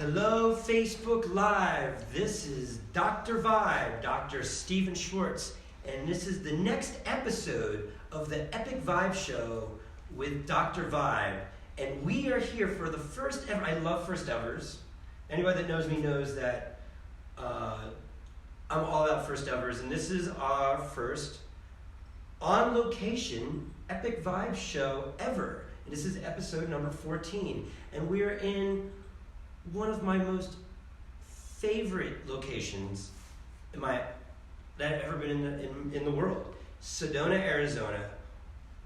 Hello, Facebook Live. This is Dr. Vibe, Dr. Stephen Schwartz, and this is the next episode of the Epic Vibe Show with Dr. Vibe. And we are here for the first ever. I love first evers. Anybody that knows me knows that I'm all about first evers, and this is our first on location Epic Vibe Show ever. And this is episode number 14, and we are in one of my most favorite locations that I've ever been in the world, Sedona, Arizona,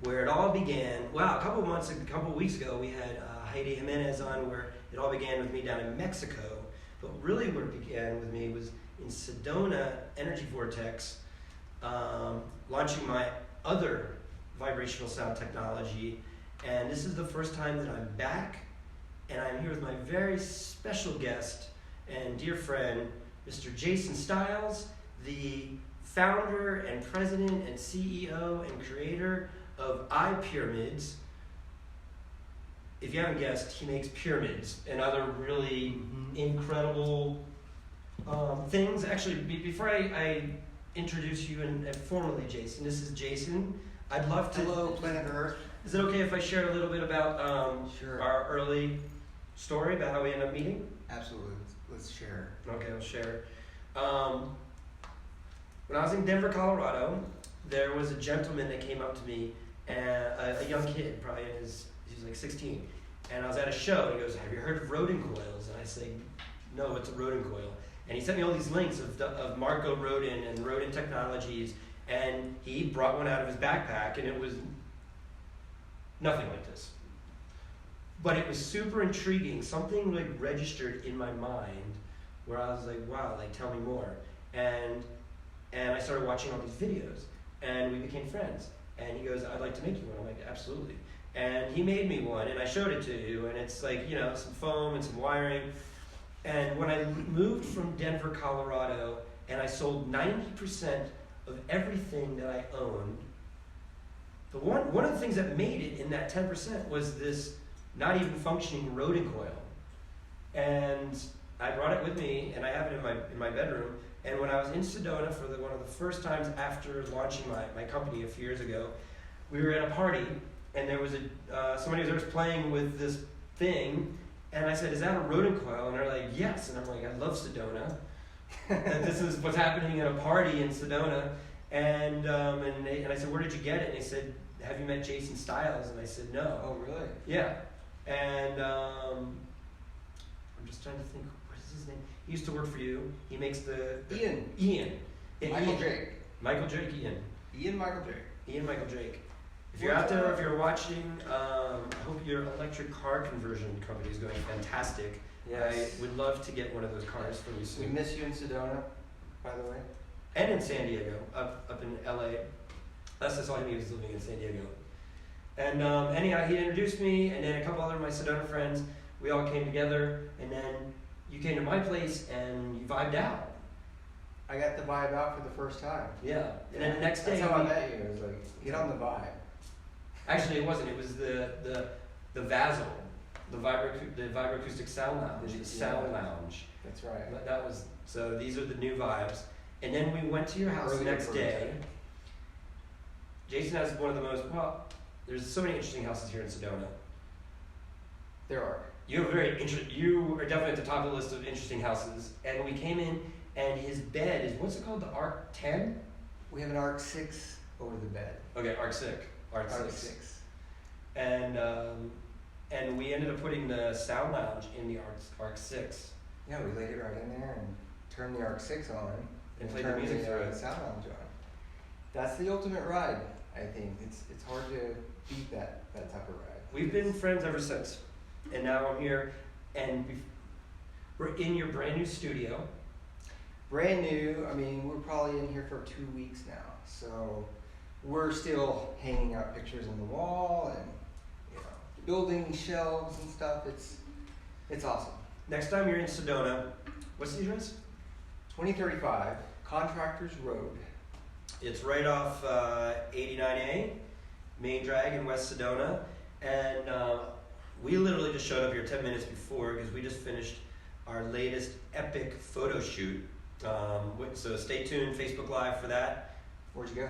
where it all began. Wow, a couple weeks ago, we had Heidi Jimenez on, where it all began with me down in Mexico. But really, where it began with me was in Sedona Energy Vortex, launching my other vibrational sound technology. And this is the first time that I'm back. And I'm here with my very special guest and dear friend, Mr. Jason Stiles, the founder and president and CEO and creator of iPyramids. If you haven't guessed, he makes pyramids and other really incredible things. Actually, before I introduce you and formally, Jason, this is Jason. I'd love to... Hello, planet Earth. Is it okay if I share a little bit about Sure. our early story about how we ended up meeting? Absolutely. Let's share. Okay, I'll share. When I was in Denver, Colorado, there was a gentleman that came up to me, and a young kid, probably he was like 16, and I was at a show, and he goes, "Have you heard of Rodin coils?" And I say, "No, what's a Rodin coil?" And he sent me all these links of Marco Rodin and Rodin Technologies, and he brought one out of his backpack, and it was nothing like this. But it was super intriguing. Something like registered in my mind where I was like, wow, like tell me more. And I started watching all these videos, and we became friends. And he goes, "I'd like to make you one." I'm like, "Absolutely." And he made me one, and I showed it to you, and it's like, you know, some foam and some wiring. And when I moved from Denver, Colorado, and I sold 90% of everything that I owned, one of the things that made it in that 10% was this not even functioning Rodin coil. And I brought it with me, and I have it in my bedroom. And when I was in Sedona for one of the first times after launching my company a few years ago, we were at a party, and there was somebody was playing with this thing, and I said, "Is that a Rodin coil?" And they're like, "Yes." And I'm like, "I love Sedona." And this is what's happening at a party in Sedona. And I said, "Where did you get it?" And they said, "Have you met Jason Stiles?" And I said, "No." Oh, really? Yeah. And I'm just trying to think, what is his name? He used to work for you. He makes the Ian. Yeah, Michael Drake. Michael Drake, Ian. Ian Michael Drake. Ian Michael Drake. If you're out there, if you're watching, I hope your electric car conversion company is going fantastic. Yes. I would love to get one of those cars from you We soon. miss you in Sedona, by the way. And in San Diego, up in LA. That's all he knew, was living in San Diego. And anyhow, he introduced me, and then a couple other of my Sedona friends. We all came together, and then you came to my place, and you vibed out. I got the vibe out for the first time. Yeah. And then the next day, That's how I met you. It was like, get on the vibe. Actually, it wasn't. It was the Vassal, the vibroacoustic sound lounge, the sound lounge. That's right. That was, so these are the new vibes. And then we went to your house the next day. Jason has one of the most, there's so many interesting houses here in Sedona. There are. You are definitely at the top of the list of interesting houses. And we came in, and his bed is, what's it called, the Arc 10? We have an Arc 6 over the bed. Okay, Arc 6. Arc 6. And we ended up putting the sound lounge in the Arc 6. Yeah, we laid it right in there and turned the Arc 6 on. And played the music through it. Sound lounge on. That's the ultimate ride, I think. It's hard to beat that type of ride. We've been friends ever since. And now I'm here, and we're in your brand new studio. Brand new. I mean, we're probably in here for 2 weeks now. So we're still hanging out pictures on the wall and, you know, building shelves and stuff. It's awesome. Next time you're in Sedona, what's the address? 2035 Contractors Road. It's right off 89A, Main Drag in West Sedona. And we literally just showed up here 10 minutes before because we just finished our latest epic photo shoot. So stay tuned, Facebook Live for that. Where'd you go?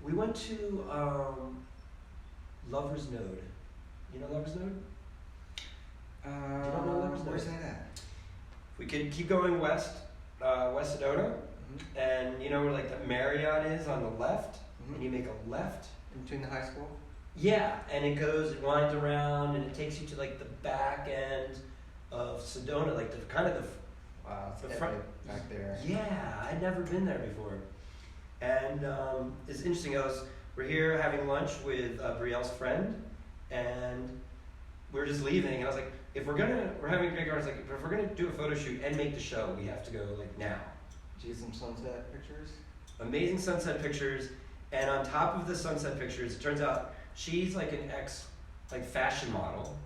We went to Lover's Node. You know Lover's Node? Do you not know Lover's Node? Where's that at? We could keep going west, West Sedona, and you know where like the Marriott is on the left, and you make a left. In between the high school? Yeah, and it winds around, and it takes you to like the back end of Sedona, like the kind of the Wow, it's the epic front back there. Yeah, I'd never been there before, and it's interesting. We're here having lunch with Brielle's friend, and we're just leaving, and I was like, we're having a big garden. Like, if we're gonna do a photo shoot and make the show, we have to go like now. Did you get some sunset pictures? Amazing sunset pictures, and on top of the sunset pictures, it turns out she's like an fashion model,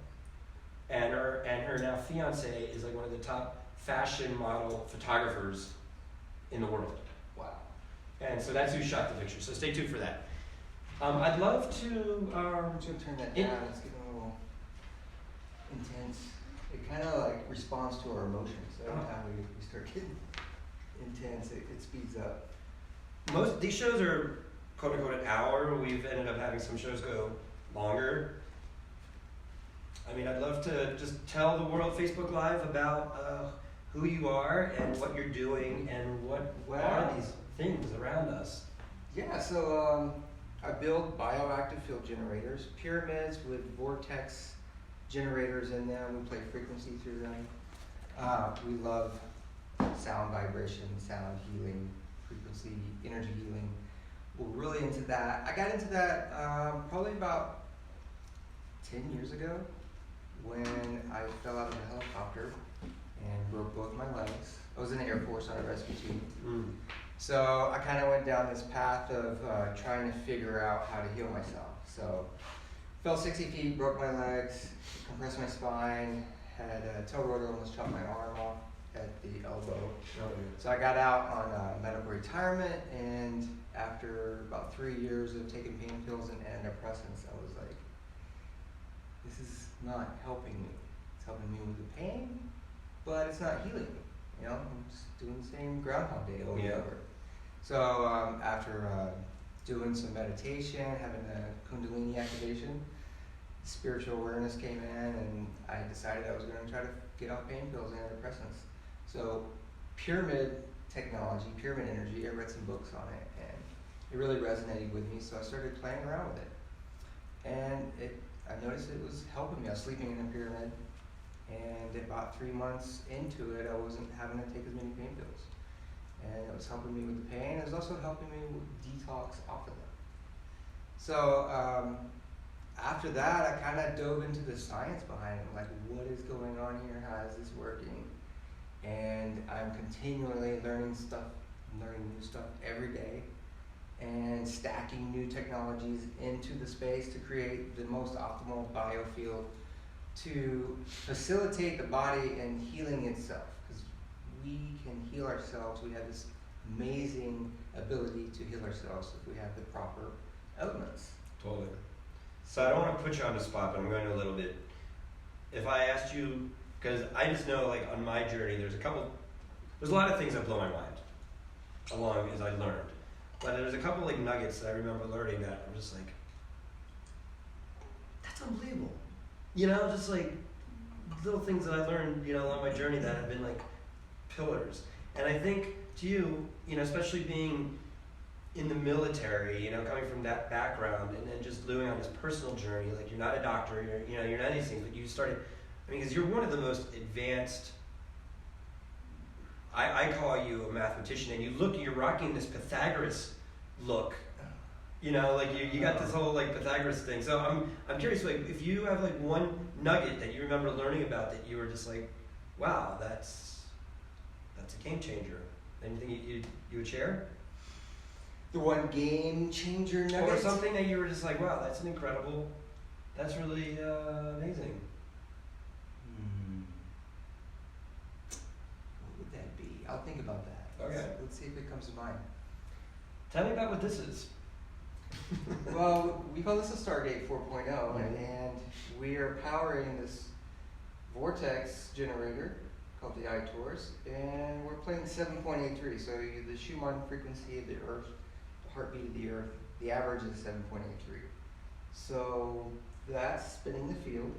and her now fiance is like one of the top fashion model photographers in the world. Wow. And so that's who shot the picture. So stay tuned for that. I'd love to. I'm just gonna turn that down. It's getting a little intense. It kind of like responds to our emotions. Every time we start getting intense, it speeds up. Most these shows are quote unquote an hour. We've ended up having some shows go longer. I mean, I'd love to just tell the world Facebook Live about who you are and what you're doing and what are these things around us. Yeah, so I build bioactive field generators, pyramids with vortex generators in them. We play frequency through them. We love sound vibration, sound healing, frequency, energy healing. We're really into that. I got into that probably about 10 years ago when I fell out of a helicopter and broke both my legs. I was in the Air Force on a rescue team. So I kind of went down this path of trying to figure out how to heal myself. So fell 60 feet, broke my legs, compressed my spine, had a toe rotor, almost chopped my arm off at the elbow. So I got out on medical retirement, and after about 3 years of taking pain pills and antidepressants, I was like, this is not helping me. It's helping me with the pain, but it's not healing me. You know, I'm just doing the same Groundhog Day over and over. So after doing some meditation, having a Kundalini activation, spiritual awareness came in, and I decided I was going to try to get off pain pills and antidepressants. So pyramid technology, pyramid energy, I read some books on it, and it really resonated with me, so I started playing around with it. And I noticed it was helping me. I was sleeping in a pyramid, and about 3 months into it, I wasn't having to take as many pain pills. And it was helping me with the pain. It was also helping me with detox off of them. So after that, I kind of dove into the science behind it, like what is going on here, how is this working? And I'm continually learning new stuff every day, and stacking new technologies into the space to create the most optimal biofield to facilitate the body in healing itself. Because we can heal ourselves. We have this amazing ability to heal ourselves if we have the proper elements. Totally. So I don't want to put you on the spot, but I'm going to a little bit. If I asked you, because I just know, like, on my journey, there's a lot of things that blow my mind along as I learned. But there's a couple, like, nuggets that I remember learning that I'm just like, that's unbelievable. You know, just like little things that I learned, you know, along my journey that have been like pillars. And I think to you, you know, especially being in the military, you know, coming from that background, and then just living on this personal journey, like you're not a doctor, you're not these things, but you started, I mean, because you're one of the most advanced, I call you a mathematician, and you're rocking this Pythagoras look. You know, like you got this whole like Pythagoras thing. So I'm curious, like if you have like one nugget that you remember learning about that you were just like, wow, that's a game changer. Anything you would share? The one game changer nugget? Or something that you were just like, wow, that's that's really amazing. What would that be? I'll think about that. Okay. Let's see if it comes to mind. Tell me about what this is. Well, we call this a Stargate 4.0, and we are powering this vortex generator called the I-Taurus, and we're playing 7.83. So the Schumann frequency of the Earth, the heartbeat of the Earth, the average is 7.83. So that's spinning the field,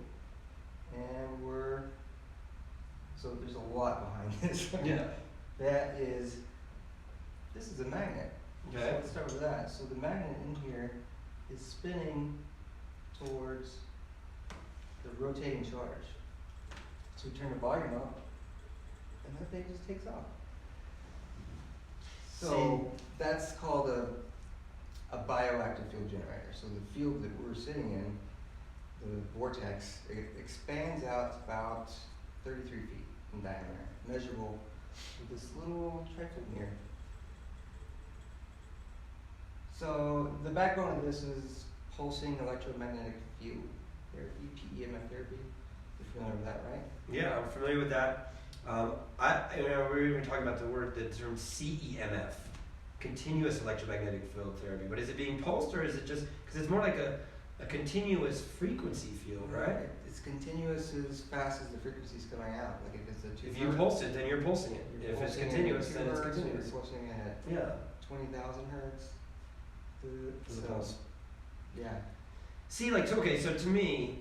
and so there's a lot behind this. Yeah. This is a magnet. Okay. So let's start with that. So the magnet in here is spinning towards the rotating charge. So we turn the volume up, and that thing just takes off. So that's called a bioactive field generator. So the field that we're sitting in, the vortex, it expands out about 33 feet in diameter, measurable with this little triphome. So the backbone of this is pulsing electromagnetic field therapy, PEMF therapy. You're familiar with that, right? Yeah, I'm familiar with that. We were even talking about the term CEMF, continuous electromagnetic field therapy. But is it being pulsed, or is it just because it's more like a continuous frequency field, right? It's continuous as fast as the frequency's coming out. Like if it's a 2 If you pulse it, then you're pulsing it. If it's continuous, then it's continuous. You're pulsing it at 20,000 hertz. The pulse. Yeah. See, so to me,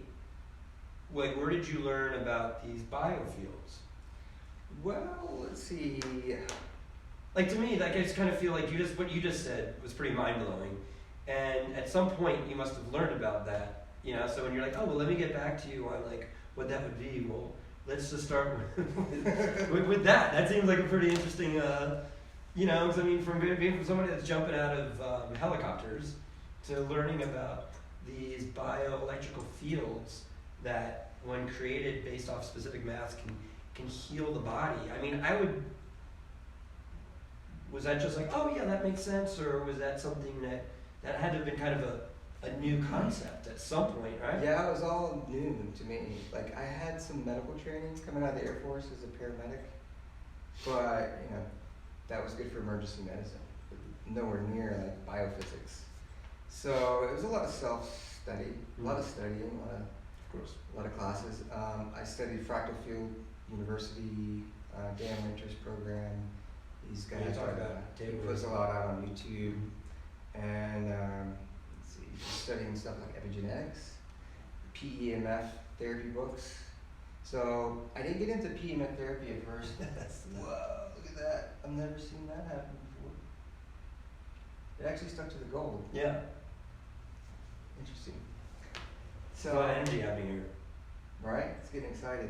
where did you learn about these biofields? Well, let's see. To me, I just kind of feel like what you just said was pretty mind-blowing. And at some point, you must have learned about that, So when you're like, oh, well, let me get back to you on, what that would be. Well, let's just start with that. That seems like a pretty interesting, because, from being from somebody that's jumping out of helicopters to learning about these bioelectrical fields that, when created based off specific mass, can heal the body. Was that just oh yeah, that makes sense, or was that something that had to have been kind of a new concept at some point, right? Yeah, it was all new to me. I had some medical training coming out of the Air Force as a paramedic, but that was good for emergency medicine, but nowhere near biophysics. So it was a lot of self-study, a lot of studying, a lot of classes. I studied Fractal Field University, Dan Winter's program. These guys he puts a lot out on YouTube, and let's see, studying stuff like epigenetics, PEMF therapy books. So I didn't get into PEMF therapy at first. Whoa, look at that! I've never seen that happen before. It actually stuck to the gold. Yeah. Interesting. So a lot of energy happening here. Right? It's getting excited.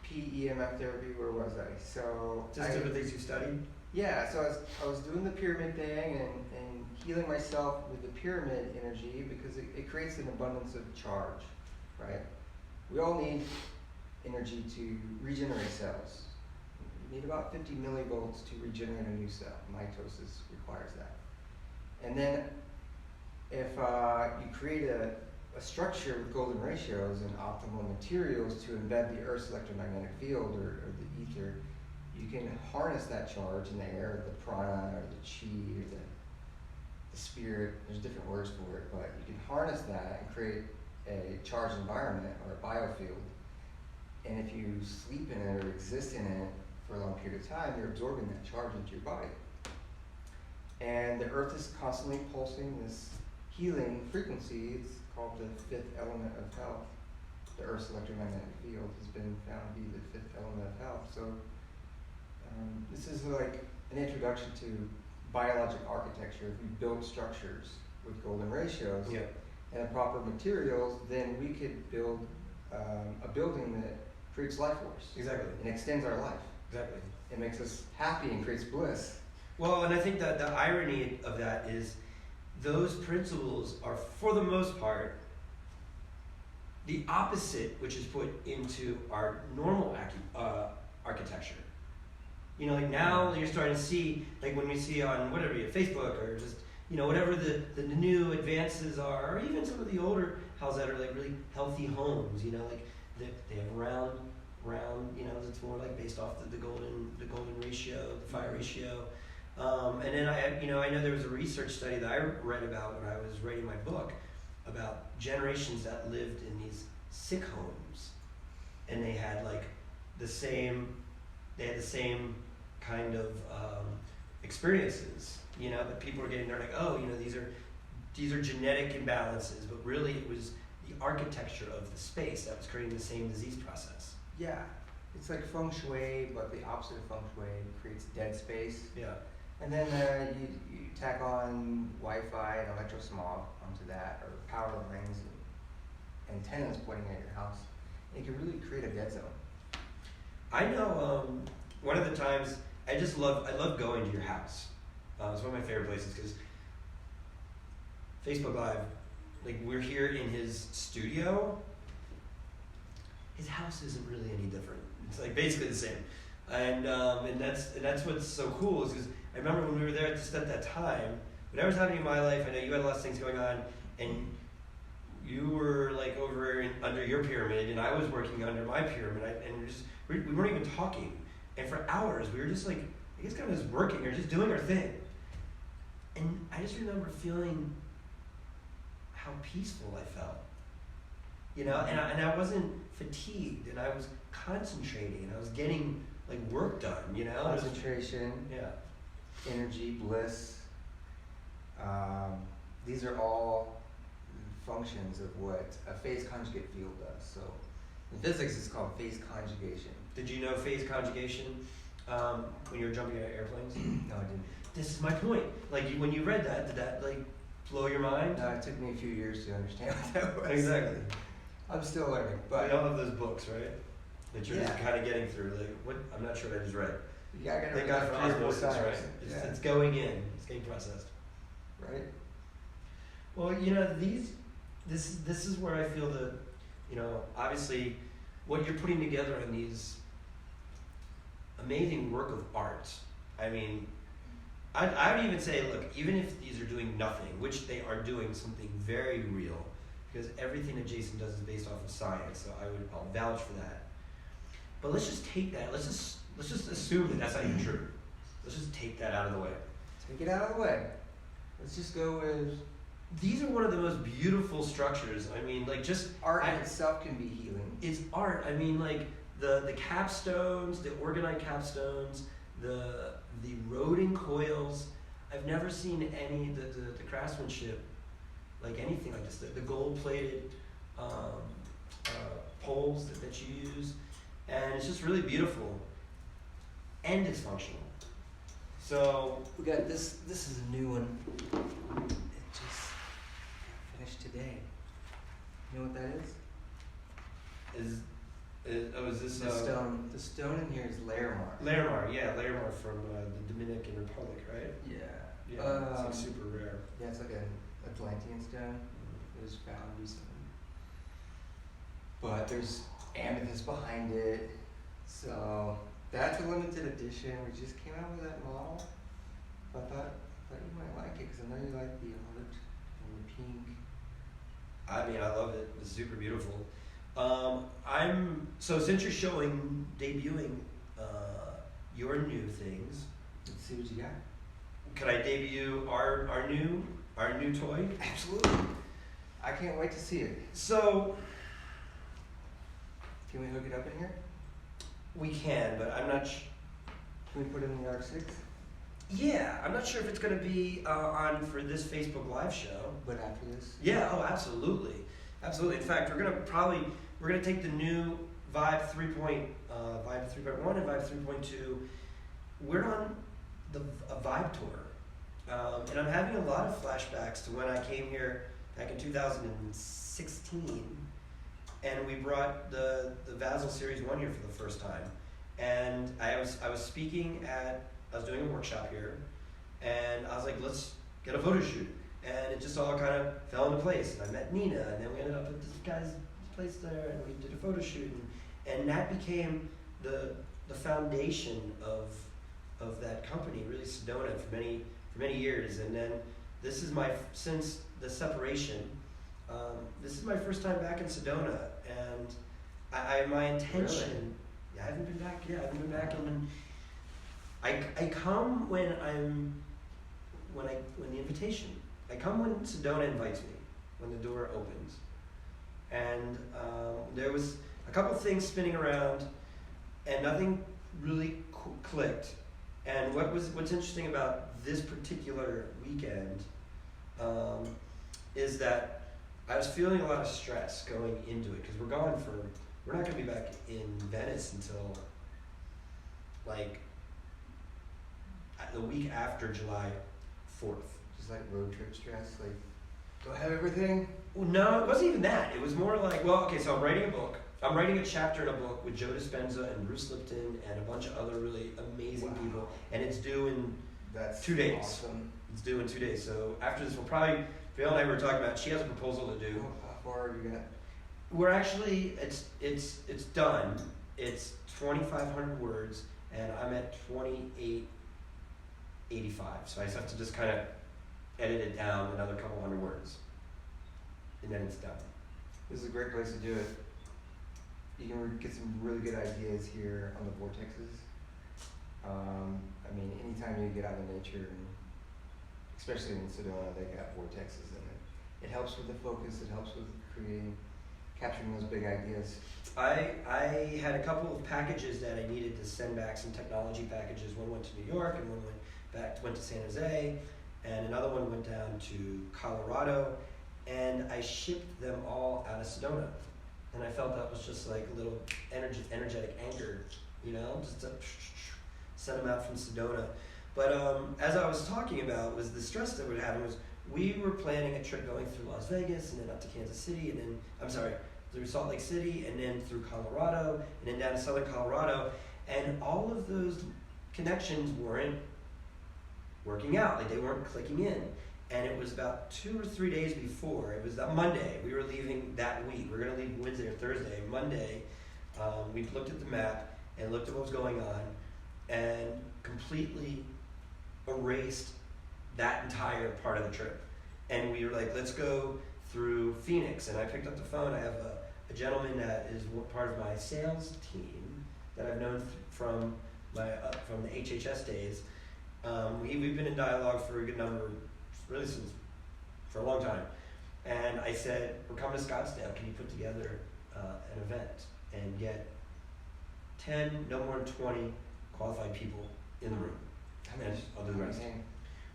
PEMF therapy, where was I? So just different things you studied? Yeah, so I was doing the pyramid thing and healing myself with the pyramid energy because it creates an abundance of charge, right? We all need energy to regenerate cells. You need about 50 millivolts to regenerate a new cell. Mitosis requires that. And then if you create a structure with golden ratios and optimal materials to embed the Earth's electromagnetic field or the ether, you can harness that charge in the air, the prana or the chi or the spirit. There's different words for it, but you can harness that and create a charged environment or a biofield. And if you sleep in it or exist in it for a long period of time, you're absorbing that charge into your body. And the Earth is constantly pulsing this healing frequency. It's called the fifth element of health. The Earth's electromagnetic field has been found to be the fifth element of health. So this is like an introduction to biologic architecture. If we build structures with golden ratios and the proper materials, then we could build a building that creates life force. Exactly. And extends our life. Exactly. It makes us happy and creates bliss. Well, and I think that the irony of that is those principles are, for the most part, the opposite which is put into our normal architecture. Now you're starting to see, when we see on whatever, Facebook or just, whatever the new advances are, or even some of the older houses that are really healthy homes, they have round, it's more based off the golden ratio, the phi ratio. And then I know there was a research study that I read about when I was writing my book about generations that lived in these sick homes, and they had the same. They had the same kind of experiences. You know, that people are getting. They're like, oh, you know, these are genetic imbalances, but really it was the architecture of the space that was creating the same disease process. Yeah, it's like feng shui, but the opposite of feng shui creates dead space. Yeah. And then you tack on Wi-Fi and electrosmog onto that, or power lines and antennas pointing at your house. And it can really create a dead zone. I know one of the times I love going to your house. It's one of my favorite places because Facebook Live, like we're here in his studio. His house isn't really any different. It's like basically the same, and that's what's so cool is because I remember when we were there just at that time, whatever's happening in my life. I know you had a lot of things going on, and you were like over under your pyramid, and I was working under my pyramid, and we weren't even talking, and for hours we were just like I guess kind of just working or just doing our thing, and I just remember feeling how peaceful I felt. You know, and I wasn't fatigued, and I was concentrating, and I was getting like work done. You know, concentration, energy, bliss. These are all functions of what a phase conjugate field does. So, in physics, it's called phase conjugation. Did you know phase conjugation when you were jumping out of airplanes? No, I didn't. This is my point. Like when you read that, did that like blow your mind? No, it took me a few years to understand what that was. Exactly. I'm still learning, but we all have those books, right? That you're just kind of getting through. Like, what? I'm not sure what I just read. Yeah, I got to Thank God for osmosis, right? It's going in. It's getting processed. Right. Well, you know, this is where I feel that, you know, obviously, what you're putting together in these amazing work of art. I mean, I would even say, look, even if these are doing nothing, which they are doing something very real. Because everything that Jason does is based off of science, so I'll vouch for that. But let's just take that. Let's just assume that that's not even true. Let's just take that out of the way. Take it out of the way. Let's just go with. These are one of the most beautiful structures. I mean, like just art in itself can be healing. It's art. I mean, like the capstones, the orgonite capstones, the roding coils. I've never seen any the craftsmanship. Like anything like this, the gold-plated poles that you use, and it's just really beautiful, and it's functional. So we got this. This is a new one. It just got finished today. You know what that is? Is this the stone? The stone in here is Larimar. Larimar from the Dominican Republic, right? Yeah. It's like super rare. Yeah, it's like an Atlantean stone. It was found recently. But there's amethyst behind it. So that's a limited edition. We just came out with that model. I thought you might like it because I know you like the art and the pink. I mean, I love it. It's super beautiful. So since you're debuting your new things. Let's see what you got. Could I debut our new toy? Absolutely. I can't wait to see it. So, can we hook it up in here? We can, but I'm not. Can we put it in the R6? Yeah, I'm not sure if it's going to be on for this Facebook Live show. But after this? Yeah. Oh, absolutely. In fact, we're gonna take the new Vibe 3.1 and Vibe 3.2. We're on a Vibe tour, and I'm having a lot of flashbacks to when I came here back in 2016, and we brought the Vasil Series 1 here for the first time. And I was speaking I was doing a workshop here, and I was like, let's get a photo shoot. And it just all kind of fell into place. And I met Nina, and then we ended up at this guy's place there, and we did a photo shoot. And that became the foundation of that company, really Sedona, for many years. And then this is since the separation, this is my first time back in Sedona, and my intention. Really? Yeah, I haven't been back, and I come when the invitation. I come when Sedona invites me, when the door opens. And there was a couple things spinning around. and nothing really clicked. And what's interesting about this particular weekend is that I was feeling a lot of stress going into it because we're not going to be back in Venice until like the week after July 4th. Just like road trip stress, like, do I have everything? Well, no, it wasn't even that. It was more like, well, okay, so I'm writing a book. I'm writing a chapter in a book with Joe Dispenza and Bruce Lipton and a bunch of other really amazing people, and it's due in 2 days. Awesome. It's due in 2 days. So after this, we'll probably, Vale and I were talking about, she has a proposal to do. How far have you got? We're actually, it's done. It's 2,500 words, and I'm at 2,885. So I just have to just kind of edit it down another couple hundred words, and then it's done. This is a great place to do it. You can get some really good ideas here on the vortexes. I mean, anytime you get out in nature, and especially in Sedona, they got vortexes in it. It helps with the focus. It helps with capturing those big ideas. I had a couple of packages that I needed to send back, some technology packages. One went to New York, and one went to San Jose, and another one went down to Colorado, and I shipped them all out of Sedona. And I felt that was just like a little energetic anchor, just to send them out from Sedona. But as I was talking about, was the stress that we're having was we were planning a trip going through Las Vegas and then up to Kansas City and then, through Salt Lake City and then through Colorado and then down to southern Colorado. And all of those connections weren't working out, like they weren't clicking in. And it was about 2 or 3 days before, it was that Monday, we were leaving that week. We were gonna leave Wednesday or Thursday. Monday, we looked at the map and looked at what was going on and completely erased that entire part of the trip. And we were like, let's go through Phoenix. And I picked up the phone. I have a gentleman that is part of my sales team that I've known from the HHS days. We've been in dialogue for a good number, really for a long time. And I said, we're coming to Scottsdale. Can you put together an event and get 10, no more than 20 qualified people in the room? And I'll do the rest.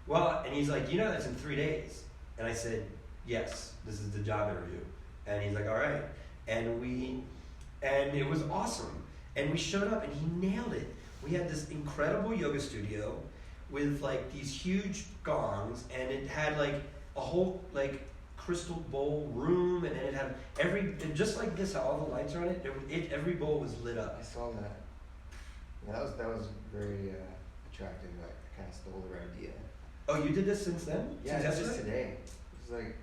Well, and he's like, that's in 3 days. And I said, yes, this is the job interview. And he's like, all right. And it was awesome. And we showed up and he nailed it. We had this incredible yoga studio with like these huge gongs, and it had like a whole like crystal bowl room, and then it had just like this, how all the lights are on it. Every bowl was lit up. I saw that. Yeah, that was very attractive. I kind of stole their idea. Oh, you did this since then? Yeah, since just today. It was like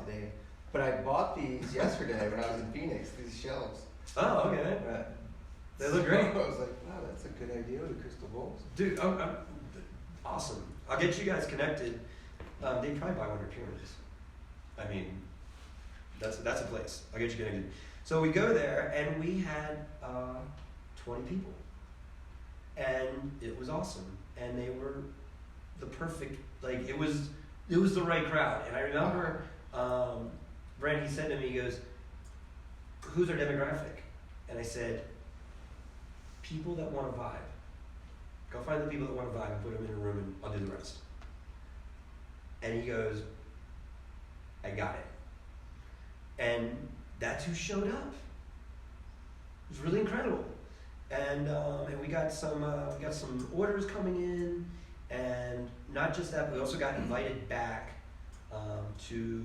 today. But I bought these yesterday when I was in Phoenix. These shelves. Oh, okay. They look great. I was like, wow, that's a good idea with the crystal bowls. Dude, awesome. I'll get you guys connected. They'd probably buy one of your pyramids. I mean, that's a place. I'll get you connected. So we go there, and we had 20 people. And it was awesome. And they were the perfect, like, it was the right crowd. And I remember, Brent, he said to me, he goes, who's our demographic? And I said, people that want to vibe. Go find the people that want to vibe and put them in a room, and I'll do the rest. And he goes, I got it. And that's who showed up. It was really incredible. And we got some orders coming in, and not just that, but we also got invited back to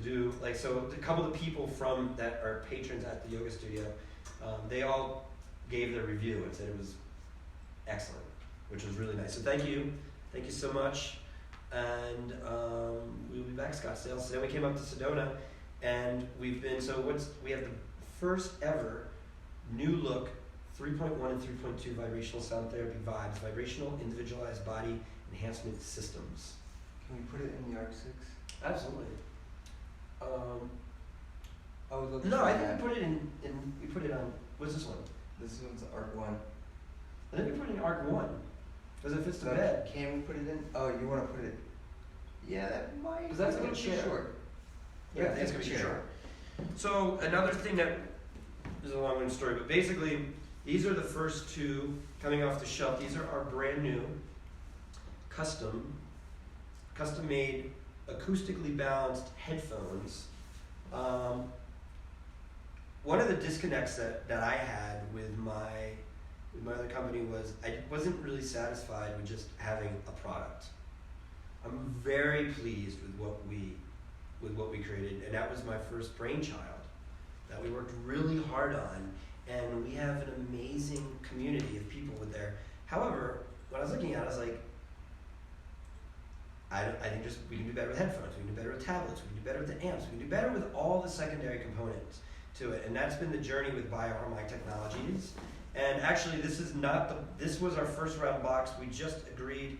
do, like, so a couple of the people from that are patrons at the yoga studio, they all gave their review and said it was excellent, which was really nice. So thank you so much. And we'll be back, Scottsdale. So then we came up to Sedona, and we have the first ever new look 3.1 and 3.2 vibrational sound therapy vibes, vibrational individualized body enhancement systems. Can we put it in the ARC-6? Absolutely. I would look. No, I think we put it on. What's this one? This one's ARC-1. I think we put it in ARC-1 because it fits the bed. Can we put it in? Oh, you want to put it? Yeah, that might. Because that's gonna be short. Yeah, I think it's gonna be short. So another thing that is a long-winded story, but basically These are the first two coming off the shelf. These are our brand new, custom made, acoustically balanced headphones. One of the disconnects that I had with my other company was I wasn't really satisfied with just having a product. I'm very pleased with what we created, and that was my first brainchild that we worked really hard on, and we have an amazing community of people with there. However, when I was looking at it, I was like, I think we can do better with headphones, we can do better with tablets, we can do better with the amps, we can do better with all the secondary components to it. And that's been the journey with Bioharmonic Technologies. And actually, this was our first round box. We just agreed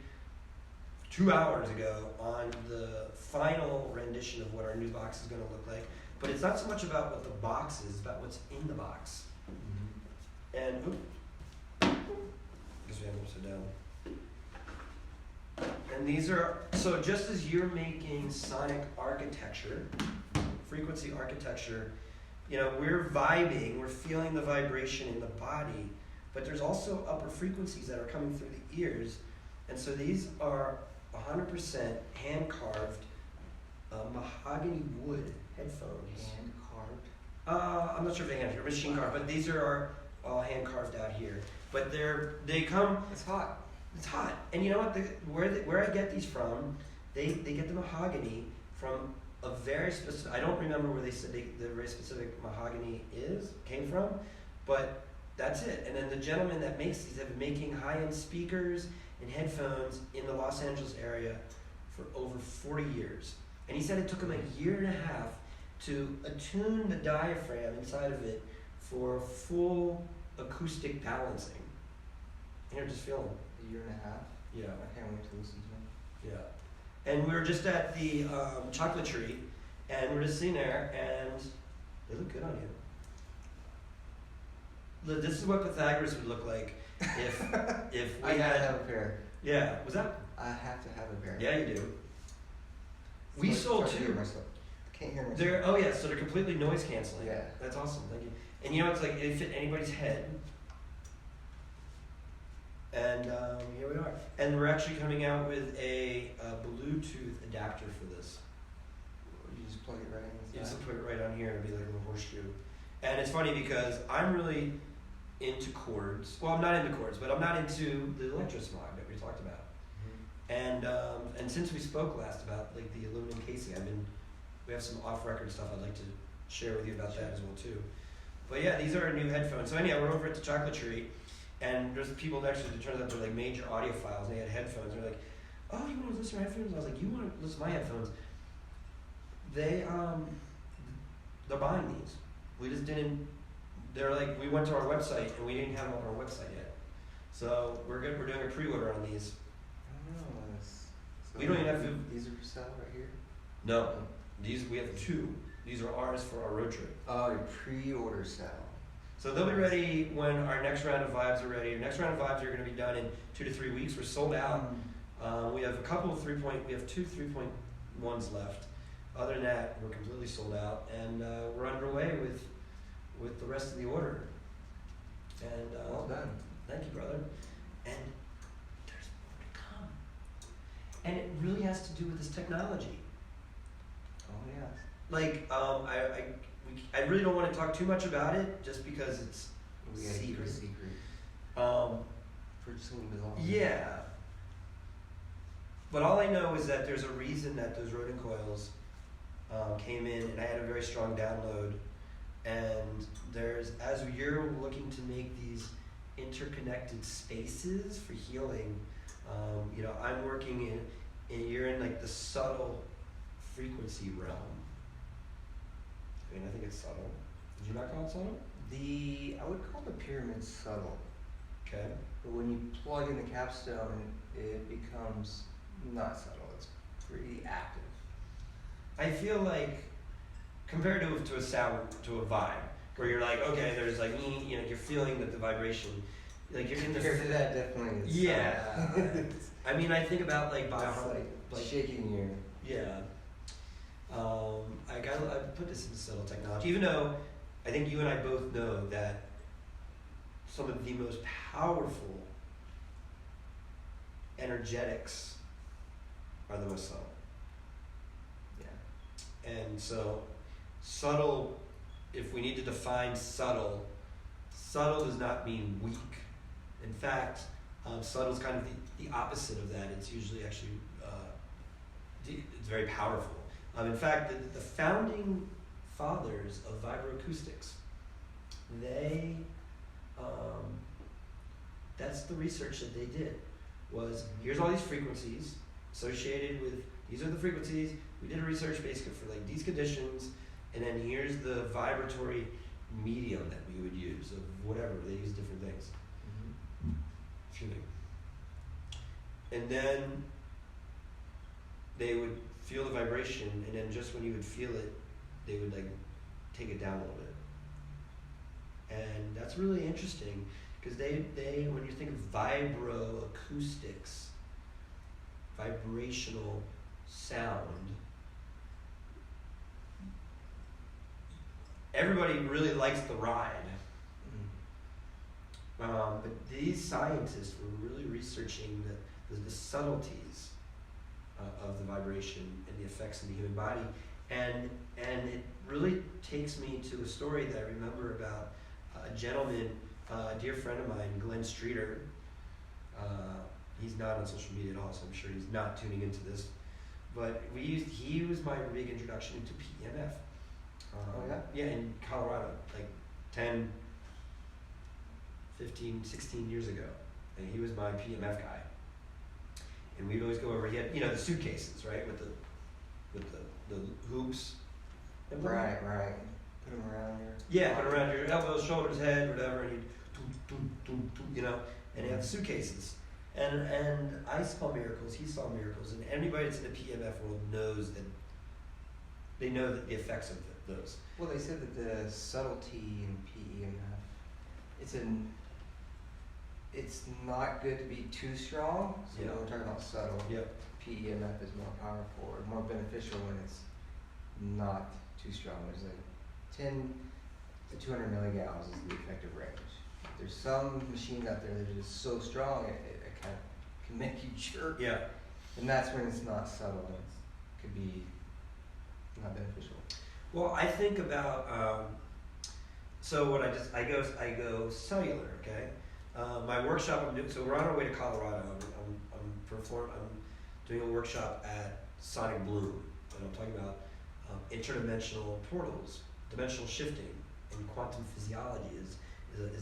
2 hours ago on the final rendition of what our new box is going to look like. But it's not so much about what the box is, it's about what's in the box. Mm-hmm. And, I guess we have them upside down. And these are, so just as you're making sonic architecture, frequency architecture, we're vibing, we're feeling the vibration in the body, but there's also upper frequencies that are coming through the ears. And so these are 100% hand-carved mahogany wood headphones. Hand-carved? I'm not sure if they're machine-carved, but these are all hand-carved out here. But they come... It's hot. It's hot. And you know what? Where I get these from, they get the mahogany from a very specific... I don't remember where they said the very specific mahogany came from, but that's it. And then the gentleman that makes these have been making high-end speakers and headphones in the Los Angeles area for over 40 years. And he said it took him a year and a half to attune the diaphragm inside of it for full acoustic balancing. And you're just feeling it. A year and a half? Yeah. I can't wait to listen to him. Yeah. And we were just at the chocolate tree, and we're just sitting there, and they look good on you. This is what Pythagoras would look like if we I had... gotta have a pair. Yeah. Was that? I have to have a pair. Yeah, you do. We sold two. I can't hear myself. So they're completely noise canceling. Yeah. That's awesome. Thank you. And you know, it's like it fit anybody's head. And here we are. And we're actually coming out with a Bluetooth adapter for this. You just plug it right in. You just put it right on here and it'll be like a little horseshoe. And it's funny because I'm really into chords. Well, I'm not into chords, but I'm not into the electrosmog that we talked about. Mm-hmm. And since we spoke last about like the aluminum casing, we have some off-record stuff I'd like to share with you about that as well too. But yeah, these are our new headphones. So anyhow, we're over at the chocolate tree. And there's people next to it that turns out they're like major audiophiles, and they had headphones. They're like, "Oh, you want to listen to headphones?" I was like, "You want to listen to my headphones?" They're buying these. We just didn't. They're like, we went to our website and we didn't have them on our website yet. So we're good. We're doing a pre-order on these. Oh, so we don't even have to. These are for sale right here. No, these we have two. These are ours for our road trip. Oh, your pre-order sale. So they'll be ready when our next round of vibes are ready. Our next round of vibes are going to be done in 2 to 3 weeks. We're sold out. We have a couple of we have 2 3.1s left. Other than that, we're completely sold out, and we're underway with the rest of the order. And well done. Thank you, brother. And there's more to come. And it really has to do with this technology. Oh yes. Like I really don't want to talk too much about it, just because it's secret. For just a little bit longer. Yeah. But all I know is that there's a reason that those rodent coils came in, and I had a very strong download. And as you're looking to make these interconnected spaces for healing, I'm working you're in like the subtle frequency realm. I mean, I think it's subtle. Did you not call it subtle? I would call the pyramid subtle. Okay. But when you plug in the capstone, it becomes not subtle. It's pretty active. I feel like, compared to a sound, to a vibe, where you're like, okay, there's like, you're feeling that the vibration, like you're in the... Compared to that, definitely. Yeah. I mean, I think about like bioharmonic, like shaking your... Yeah. I put this in subtle technology, even though I think you and I both know that some of the most powerful energetics are the most subtle. Yeah. And so subtle, if we need to define subtle does not mean weak. In fact, subtle is kind of the opposite of that. It's usually actually, it's very powerful. In fact, the founding fathers of vibroacoustics, they, that's the research that they did, was here's all these frequencies associated with, these are the frequencies, we did a research basically for like these conditions, and then here's the vibratory medium that we would use of whatever, they use different things. Mm-hmm. Excuse me. And then they would feel the vibration, and then just when you would feel it, they would like take it down a little bit. And that's really interesting because they when you think of vibroacoustics, vibrational sound, everybody really likes the ride. But these scientists were really researching the subtleties of the vibration and the effects in the human body. And it really takes me to a story that I remember about a gentleman, a dear friend of mine, Glenn Streeter. He's not on social media at all, so I'm sure he's not tuning into this. But he was my big introduction into PEMF. Oh yeah? Yeah, in Colorado, like 10, 15, 16 years ago. And he was my PMF guy. And we'd always go over, he had, the suitcases, right, with the hoops. Right. Put them around your... Yeah, put around your elbows, shoulders, head, whatever, and he'd, and he had the suitcases. And I saw miracles, he saw miracles, and anybody that's in the PMF world knows that, they know that the effects of those. Well, they said that the subtlety in PEMF, it's not good to be too strong. So when we're talking about subtle, PEMF is more powerful or more beneficial when it's not too strong. There's like 10 to 200 milligauss is the effective range. There's some machines out there that are just so strong it kind of can make you jerk. Yeah. And that's when it's not subtle and it could be not beneficial. Well, I think about so what I go cellular, okay. My workshop I'm doing. So we're on our way to Colorado. I'm doing a workshop at Sonic Bloom, and I'm talking about interdimensional portals, dimensional shifting, and quantum physiology is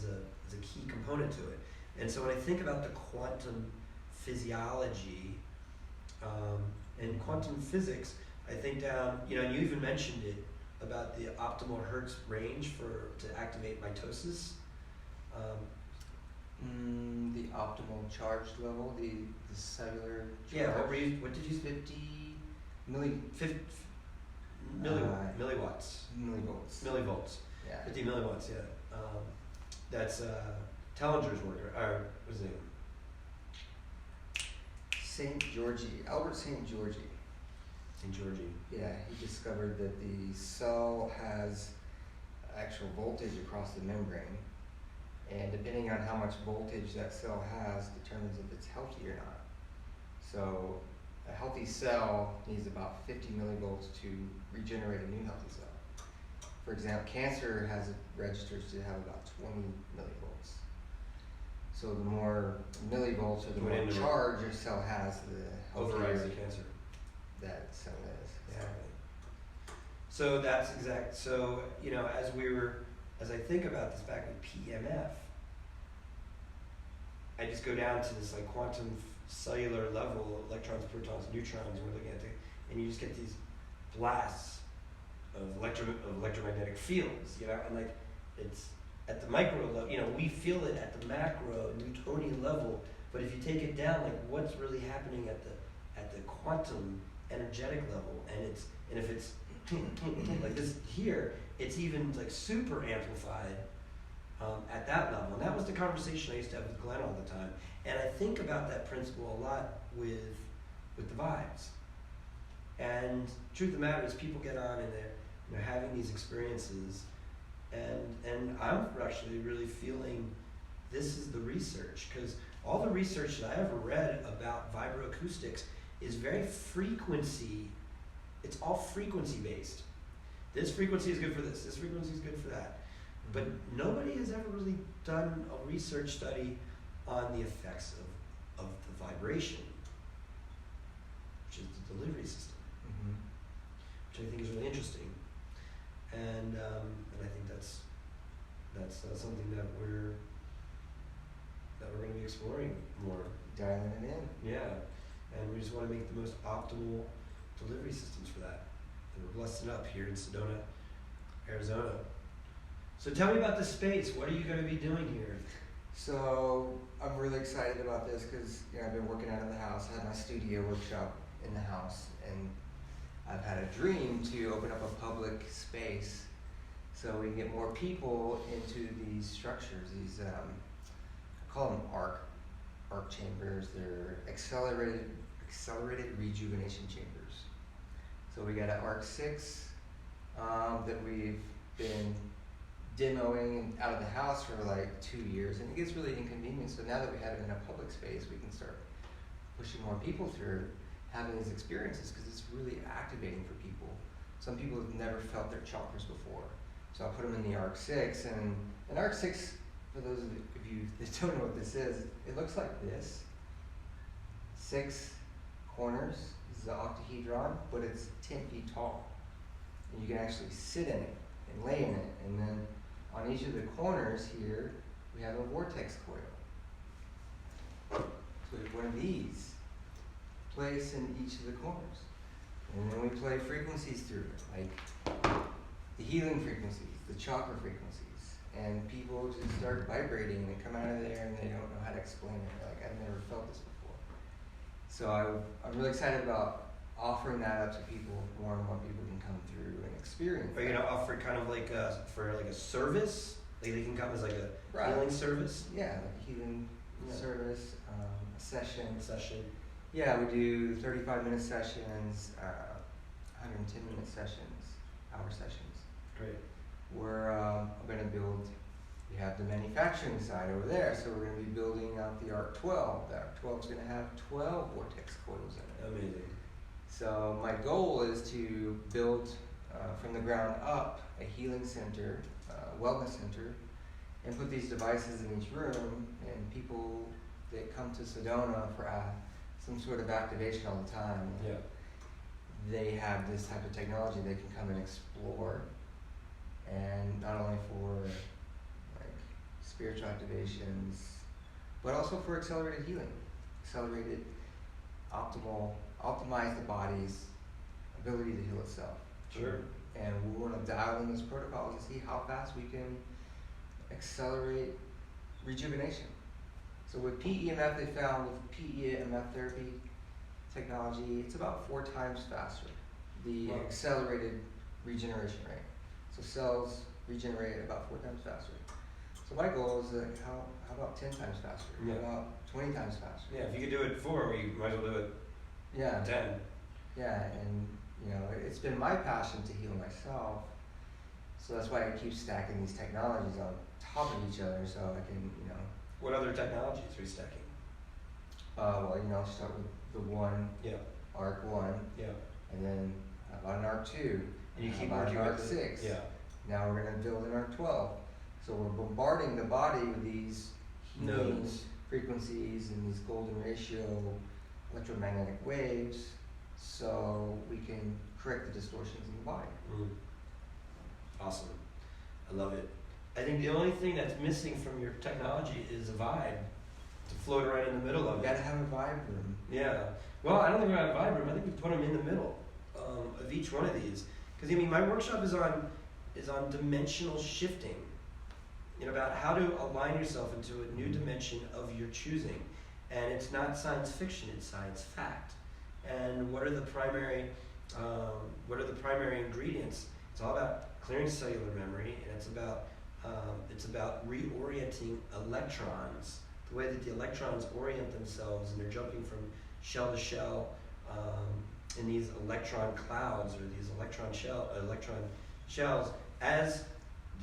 a key component to it. And so when I think about the quantum physiology and quantum physics, I think down. And you even mentioned it about the optimal hertz range to activate mitosis. The optimal charge level, the cellular charge. Yeah, what did you say? milliwatts. Millivolts. Yeah. 50 millivolts, yeah. That's Tellinger's work, or what is it? Albert St. Georgie. St. Georgie. Yeah, he discovered that the cell has actual voltage across the membrane. And depending on how much voltage that cell has determines if it's healthy or not. So a healthy cell needs about 50 millivolts to regenerate a new healthy cell. For example, cancer registers to have about 20 millivolts. So the more millivolts or the more charge your cell has, the healthier overrides the cancer. That cell is. Exactly. So that's exact. So as I think about this back with PMF, I just go down to this like quantum cellular level, electrons, protons, neutrons, and we're looking at it, and you just get these blasts of electromagnetic fields, and like it's at the micro level, we feel it at the macro Newtonian level, but if you take it down, like what's really happening at the quantum energetic level, and if it's like this here, it's even like super amplified at that level. And that was the conversation I used to have with Glenn all the time. And I think about that principle a lot with the vibes. And truth of the matter is, people get on and they're having these experiences, and I'm actually really feeling research, because all the research that I ever read about vibroacoustics is very frequency. It's all frequency based. This frequency is good for this frequency is good for that. But nobody has ever really done a research study on the effects of the vibration, which is the delivery system, which I think is really interesting. And I think that's something that we're going to be exploring more. Dialing it in. Yeah, and we just want to make the most optimal delivery systems for that. And we're blessed enough here in Sedona, Arizona. So tell me about the space. What are you going to be doing here? So I'm really excited about this because I've been working out of the house. I had my studio workshop in the house, and I've had a dream to open up a public space so we can get more people into these structures. These I call them arc chambers. They're accelerated rejuvenation chambers. So we got an arc 6 that we've been demoing out of the house for like 2 years, and it gets really inconvenient. So now that we have it in a public space, we can start pushing more people through having these experiences, because it's really activating for people. Some people have never felt their chakras before. So I'll put them in the arc 6, and an arc 6, for those of you that don't know what this is, it looks like this. 6 corners. This is the octahedron, but it's 10 feet tall. And you can actually sit in it and lay in it, and then on each of the corners here, we have a vortex coil. So we have one of these placed in each of the corners. And then we play frequencies through it, like the healing frequencies, the chakra frequencies. And people just start vibrating and come out of there and they don't know how to explain it. They're like, I've never felt this before. So I'm really excited about offering that up to people, more and more people can come through and experience. Are you going to offer kind of like a service? Like they can come as like a healing service? Yeah, like a healing service, a session. Yeah, we do 35-minute sessions, 110-minute sessions, hour sessions. Great. We're going to build, we have the manufacturing side over there, so we're going to be building out the ARC 12. The ARC 12 is going to have 12 vortex coils in it. Amazing. So my goal is to build from the ground up a healing center, wellness center, and put these devices in each room, and people that come to Sedona for some sort of activation all the time, they have this type of technology they can come and explore, and not only for like spiritual activations, but also for accelerated healing, optimize the body's ability to heal itself. Sure. And we want to dial in those protocols and see how fast we can accelerate rejuvenation. So with PEMF, they found with PEMF therapy technology, it's about 4 times faster, the accelerated regeneration rate. So cells regenerate about 4 times faster. So my goal is how about 10 times faster? Yeah. How about 20 times faster? Yeah, if you could do it 4, you might as well do it 10. Yeah, and it's been my passion to heal myself. So that's why I keep stacking these technologies on top of each other so I can, What other technologies are you stacking? Start with the one, ARC 1, and then how about an ARC 2, and you keep working with ARC 6. Yeah. Now we're going to build an ARC 12. So we're bombarding the body with these healing frequencies and these golden ratio electromagnetic waves, so we can correct the distortions in the body. Awesome. I love it. I think the only thing that's missing from your technology is a vibe to float right in the middle of it. You gotta have a vibe room. Yeah. Well, I don't think we have a vibe room. I think we put them in the middle of each one of these. Because my workshop is on dimensional shifting. About how to align yourself into a new dimension of your choosing. And it's not science fiction, it's science fact. And what are the primary ingredients? It's all about clearing cellular memory, and it's about reorienting electrons, the way that the electrons orient themselves, and they're jumping from shell to shell in these electron clouds or these electron shells. As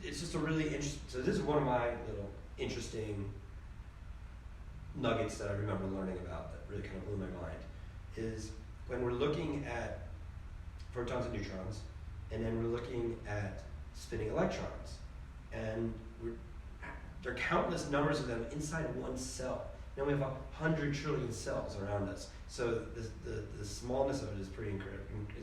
it's just a really interesting. So this is one of my little interesting nuggets that I remember learning about that really kind of blew my mind is when we're looking at protons and neutrons, and then we're looking at spinning electrons, and there are countless numbers of them inside one cell. Now we have 100 trillion cells around us, so the smallness of it is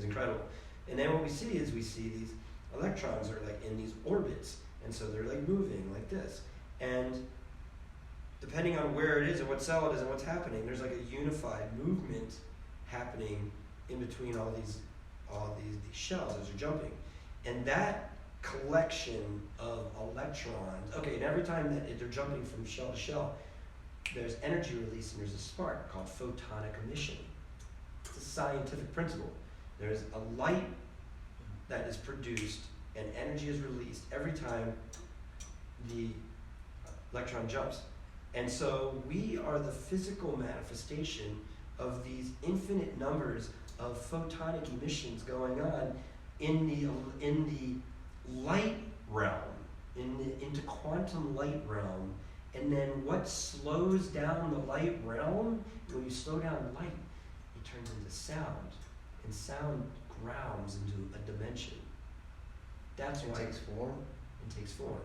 incredible. And then what we see is these electrons are like in these orbits, and so they're like moving like this. And depending on where it is and what cell it is and what's happening, there's like a unified movement happening in between all these shells as they're jumping. And that collection of electrons, okay, and every time that they're jumping from shell to shell, there's energy release and there's a spark called photonic emission. It's a scientific principle. There's a light that is produced and energy is released every time the electron jumps. And so we are the physical manifestation of these infinite numbers of photonic emissions going on in the light realm, into quantum light realm. And then what slows down the light realm, when you slow down light, it turns into sound. And sound grounds into a dimension. That's why it takes form. It takes form.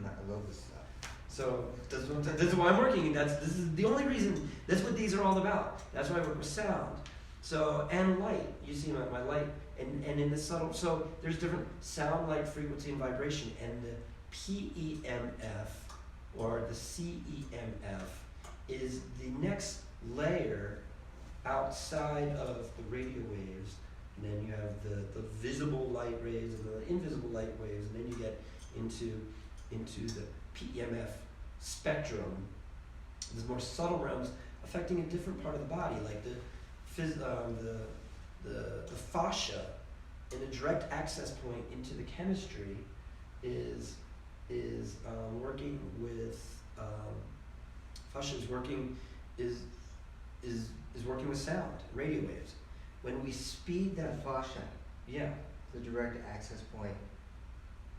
I love this stuff. So this is why I'm working. This is the only reason. That's what these are all about. That's why I work with sound. So and light. You see my light, and in the subtle. So there's different sound, light, frequency, and vibration, and the PEMF or the CEMF is the next layer outside of the radio waves, and then you have the visible light rays and the invisible light waves, and then you get into the PEMF spectrum. There's more subtle realms affecting a different part of the body, like the fascia, in a direct access point into the chemistry, is working with fascia is working with sound, radio waves. When we speed that fascia, yeah, the direct access point,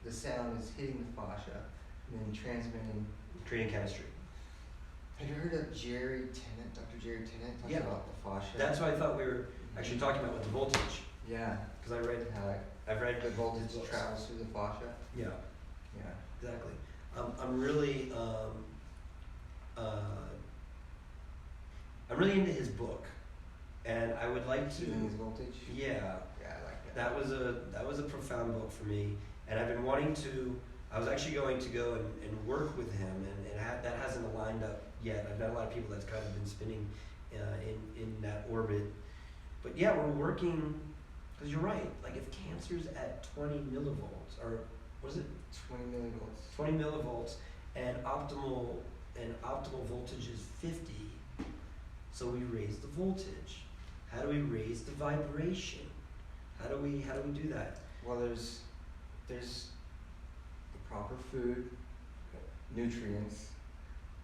the sound is hitting the fascia and then transmitting, creating chemistry. Have you heard of Dr. Jerry Tennant talks about the fascia? That's why I thought we were actually talking about with the voltage. Yeah. Because I've read the voltage travels through the fascia. Yeah. Yeah. Exactly. I'm really into his book, and I would like to. His voltage. Yeah. Yeah, I like that. That was a profound book for me, and I've been wanting to. I was actually going to go and work with him, and that hasn't aligned up yet. I've met a lot of people that's kind of been spinning in that orbit, but yeah, we're working. Because you're right. Like if cancer's at 20 millivolts, or what is it? 20 millivolts. 20 millivolts, and optimal voltage is 50. So we raise the voltage. How do we raise the vibration? How do we do that? Well, there's the proper food, nutrients.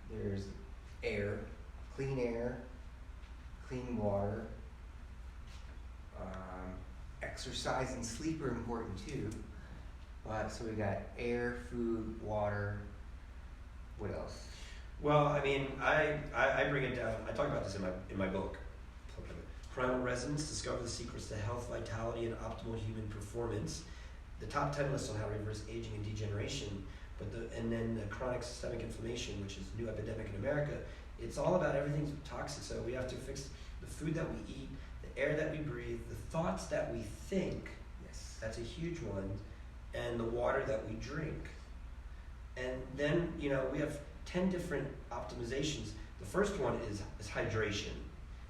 There's air, clean water. Exercise and sleep are important too. So we got air, food, water. What else? Well, I mean, I bring it down. I talk about this in my book. Primal Resonance: Discover the Secrets to Health, Vitality, and Optimal Human Performance. The top 10 lists on how to reverse aging and degeneration, and then the chronic systemic inflammation, which is a new epidemic in America. It's all about everything's toxic. So we have to fix the food that we eat, the air that we breathe, the thoughts that we think. Yes, that's a huge one, and the water that we drink. And then we have 10 different optimizations. The first one is hydration,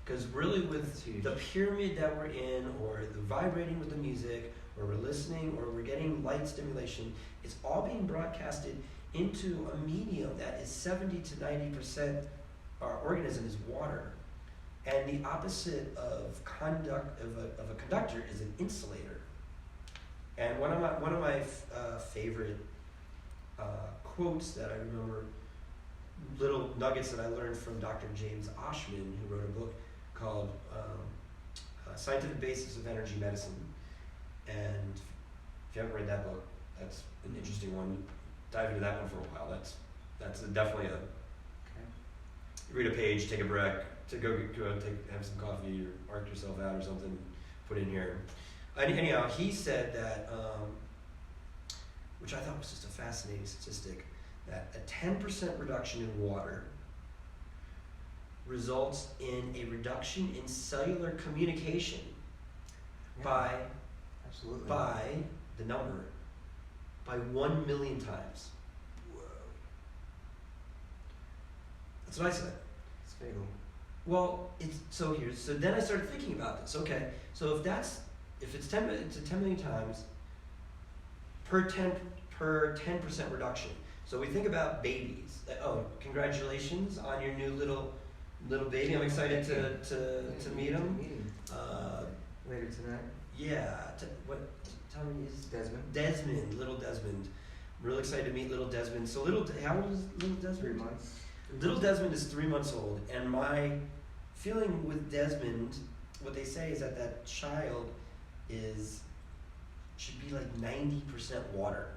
because really with the pyramid that we're in, or the vibrating with the music, or we're listening, or we're getting light stimulation, it's all being broadcasted into a medium that is 70 to 90%. Our organism is water, and the opposite of a conductor is an insulator. And one of my favorite quotes that I remember, little nuggets that I learned from Dr. James Oshman, who wrote a book called Scientific Basis of Energy Medicine. And if you haven't read that book, that's an interesting one. Dive into that one for a while. That's definitely read a page, take a break, to go have some coffee or arc yourself out or something, put in here. Anyhow, he said that, which I thought was just a fascinating statistic, that a 10% reduction in water results in a reduction in cellular communication by the number, by 1 million times. Whoa. That's what I said. It's fatal. Well, so then I started thinking about this. Okay, so if it's 10 million times per 10% reduction. So we think about babies. Oh, congratulations on your new little baby. I'm excited to meet him. Later tonight. Yeah. Tell me is Desmond. Desmond, little Desmond. I'm real excited to meet little Desmond. So how old is little Desmond? 3 months. Little Desmond is 3 months old, and my feeling with Desmond, what they say is that child should be like 90% water.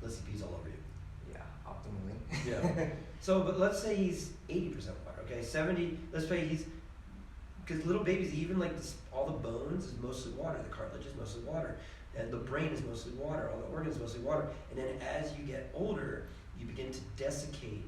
Unless he pees all over you. Yeah, optimally. Yeah. So, but let's say he's 80% water. Okay, 70. Let's say because little babies, even like this, all the bones is mostly water. The cartilage is mostly water, and the brain is mostly water. All the organs mostly water. And then as you get older, you begin to desiccate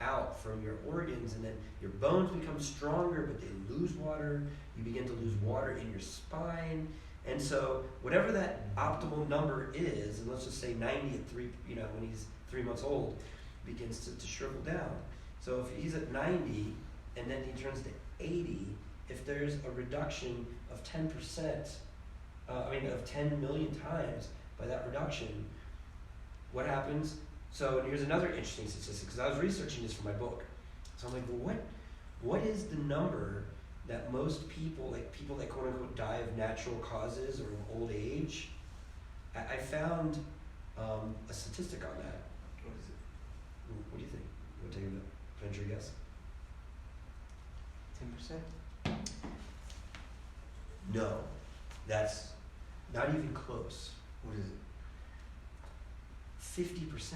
out from your organs, and then your bones become stronger, but they lose water. You begin to lose water in your spine, and so whatever that optimal number is, and let's just say 90 at 3, when he's 3 months old, begins to shrivel down. So if he's at 90 and then he turns to 80, if there's a reduction of 10%, of 10 million times by that reduction, what happens? So, and here's another interesting statistic, because I was researching this for my book. So I'm like, well, what is the number that most people that quote unquote die of natural causes or of old age? I found a statistic on that. What is it? What do you think? You want to take a venture guess? 10%? No, that's not even close. What is it? 50%.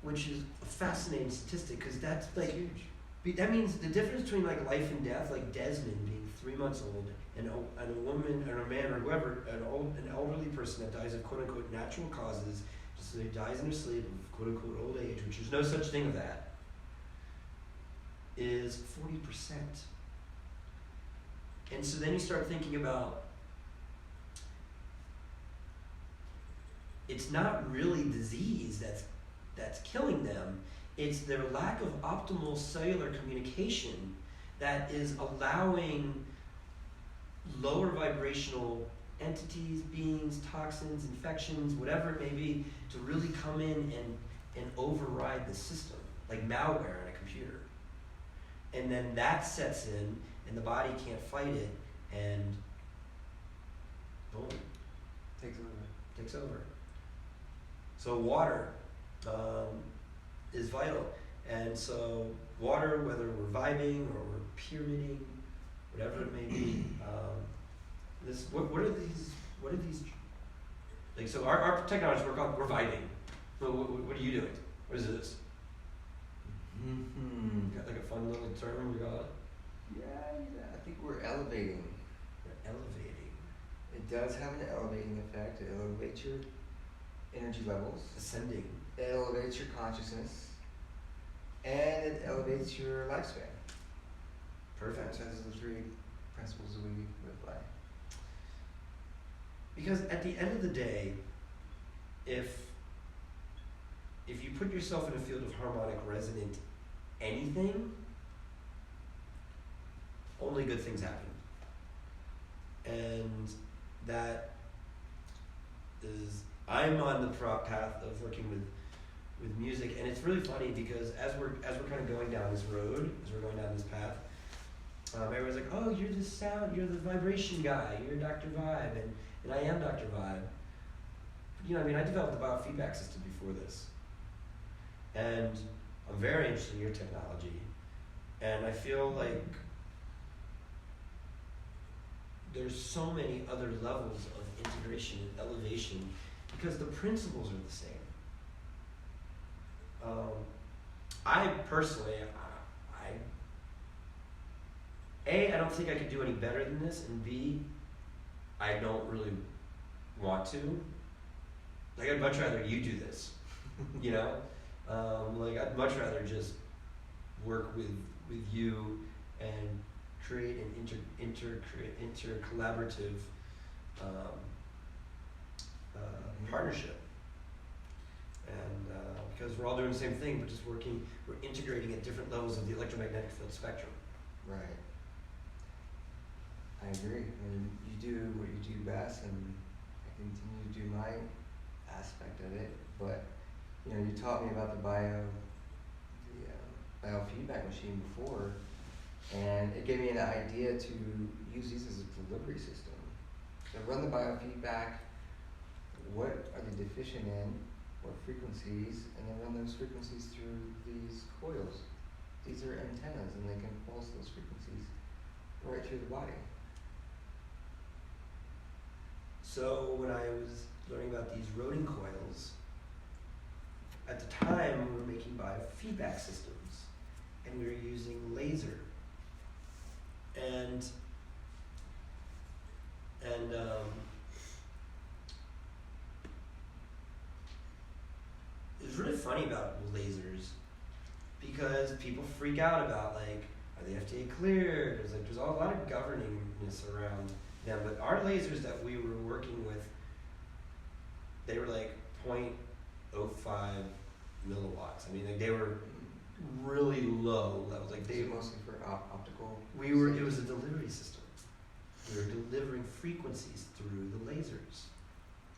Which is a fascinating statistic, because that's like huge. That means the difference between like life and death, like Desmond being 3 months old, and a woman or a man or whoever, an elderly person that dies of quote unquote natural causes, just so he dies in their sleep of quote unquote old age, which there's no such thing of that, is 40%. And so then you start thinking about, it's not really disease that's killing them, it's their lack of optimal cellular communication that is allowing lower vibrational entities, beings, toxins, infections, whatever it may be, to really come in and override the system, like malware on a computer. And then that sets in, and the body can't fight it, and boom. Takes over. So water is vital. And so water, whether we're vibing or we're pyramiding, whatever it may be, what are these, like, so our technologies, we're vibing. What are you doing? What is this? Mm-hmm. Got like a fun little term we got? Yeah, I think we're elevating. We're elevating. It does have an elevating effect. It elevates your energy levels. Ascending. It elevates your consciousness. And it elevates your lifespan. Perfect. Those are the three principles that we live by. Because at the end of the day, if you put yourself in a field of harmonic resonant anything, only good things happen. And that is, I'm on the path of working with music, and it's really funny because as we're kind of going down this road, as we're going down this path, everyone's like, oh, you're the sound, you're the vibration guy, you're Dr. Vibe, and I am Dr. Vibe. But, I developed the biofeedback system before this. And I'm very interested in your technology. And I feel like there's so many other levels of integration and elevation, because the principles are the same. I personally, I don't think I could do any better than this, and B, I don't really want to. Like, I'd much rather you do this, you know? Like, I'd much rather just work with you and create an intercollaborative partnership. And because we're all doing the same thing, but just we're integrating at different levels of the electromagnetic field spectrum. Right. I agree. I mean, you do what you do best, and I continue to do my aspect of it. But you know, you taught me about the biofeedback machine before, and it gave me an idea to use these as a delivery system. So run the biofeedback. What are they deficient in? What frequencies? And then run those frequencies through these coils. These are antennas, and they can pulse those frequencies right through the body. So when I was learning about these rodent coils, at the time we were making biofeedback systems, and we were using laser. And it was really funny about lasers because people freak out about, like, are they FDA cleared? There's a lot of governingness around them, but our lasers that we were working with, they were like 0.05 milliwatts. I mean, like, they were really low levels. Like, they mostly for optical. It was a delivery system. We were delivering frequencies through the lasers.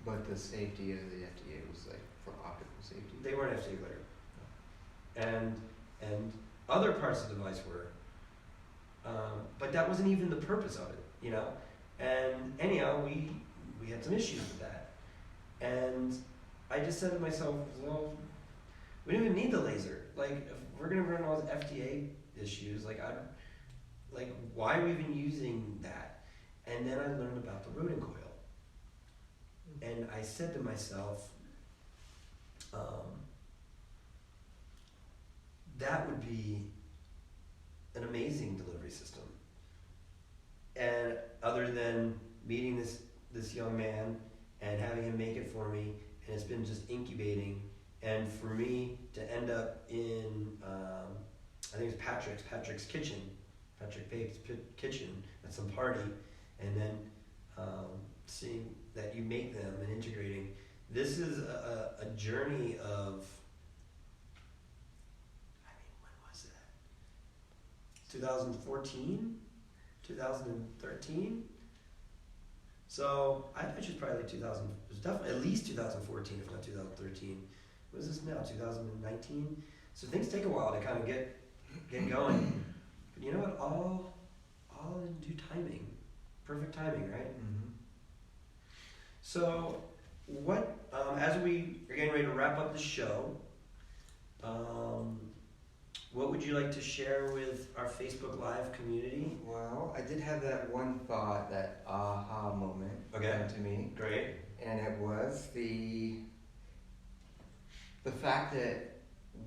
But the safety of the FDA was like for optical safety. They weren't FDA cleared. And other parts of the device were. But that wasn't even the purpose of it, you know? And anyhow, we had some issues with that. And I just said to myself, well, we don't even need the laser. Like, if we're gonna run all the FDA issues, why are we even using that? And then I learned about the rodent coil. And I said to myself, that would be an amazing delivery system. And other than meeting this young man and having him make it for me, and it's been just incubating, and for me to end up in, I think it's Patrick's kitchen, Patrick Pape's kitchen at some party, and then seeing that you make them and integrating. This is a journey of, I mean, when was that? 2014? 2013? So I bet you it's probably like 2000, it was definitely at least 2014, if not 2013. What is this now, 2019? So things take a while to kind of get going. But you know what, all in due timing. Perfect timing, right? Mm-hmm. So what, as we are getting ready to wrap up the show, what would you like to share with our Facebook Live community? Well, I did have that one thought, that aha moment come to me. Great. And it was the fact that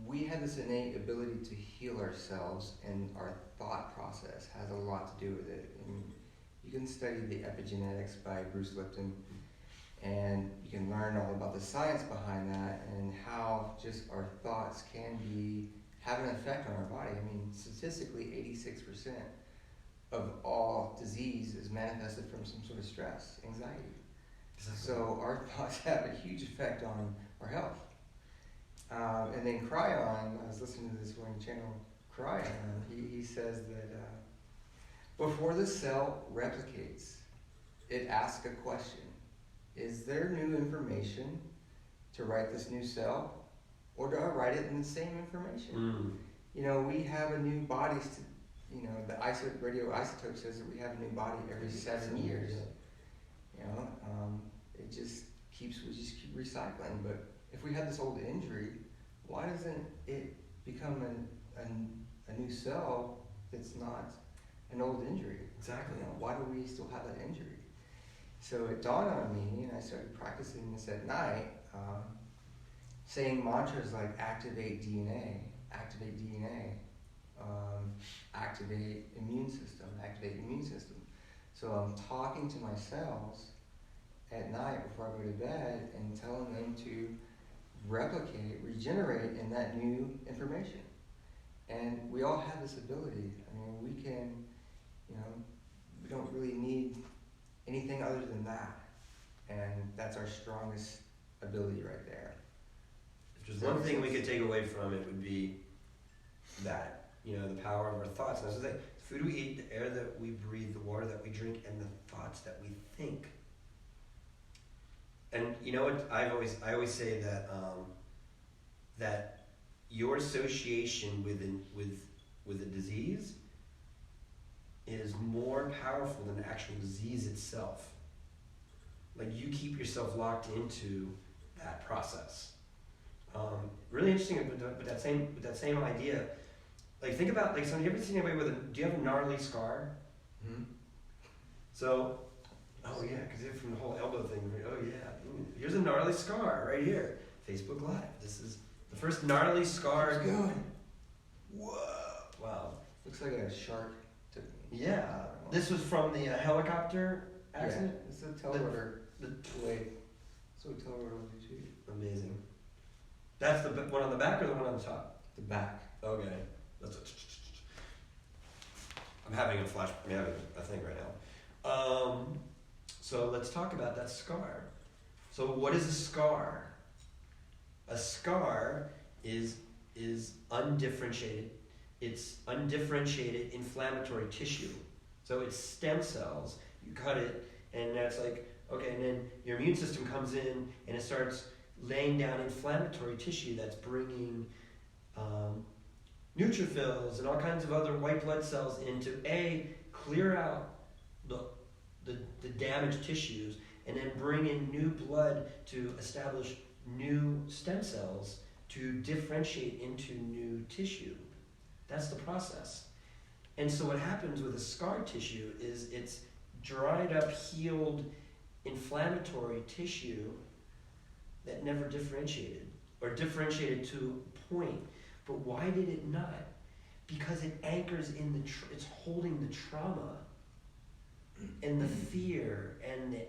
we have this innate ability to heal ourselves, and our thought process has a lot to do with it. And you can study the epigenetics by Bruce Lipton, and you can learn all about the science behind that and how just our thoughts can have an effect on our body. I mean, statistically, 86% of all disease is manifested from some sort of stress, anxiety. Exactly. So our thoughts have a huge effect on our health. And then Cryon, I was listening to this one channel, Cryon, he says that before the cell replicates, it asks a question. Is there new information to write this new cell? Or do I write it in the same information? Mm. You know, we have a new body, the radioisotope says that we have a new body every 7 years. You know, we just keep recycling. But if we have this old injury, why doesn't it become a new cell that's not an old injury? Exactly. You know, why do we still have that injury? So it dawned on me, and I started practicing this at night, saying mantras like activate DNA, activate DNA, activate immune system, activate immune system. So I'm talking to my cells at night before I go to bed and telling them to replicate, regenerate in that new information. And we all have this ability. I mean, we can, we don't really need anything other than that. And that's our strongest ability right there. If there's one thing we could take away from it would be that, the power of our thoughts. And that's the thing. The food we eat, the air that we breathe, the water that we drink, and the thoughts that we think. And you know what? I always say that that your association with a disease is more powerful than the actual disease itself. Like you keep yourself locked into that process. Really interesting, but that same idea. Like think about like you ever seen anybody do you have a gnarly scar? Mm-hmm. So, oh yeah, because from the whole elbow thing. Oh yeah, here's a gnarly scar right here. Facebook Live. This is the first gnarly scar. It's good. Whoa! Wow. Looks like a shark took me. Yeah. This was from the helicopter accident. Yeah, it's a tail rotor. So a tail rotor will do too. Amazing. That's the one on the back or the one on the top? The back. Okay. I'm having a flash. I'm having a thing right now. So let's talk about that scar. So what is a scar? A scar is undifferentiated. It's undifferentiated inflammatory tissue. So it's stem cells. You cut it, and that's like okay. And then your immune system comes in, and it starts laying down inflammatory tissue that's bringing neutrophils and all kinds of other white blood cells in to clear out the damaged tissues and then bring in new blood to establish new stem cells to differentiate into new tissue. That's the process. And so what happens with a scar tissue is it's dried up, healed, inflammatory tissue that never differentiated or differentiated to a point. But why did it not? Because it anchors in it's holding the trauma and the fear and the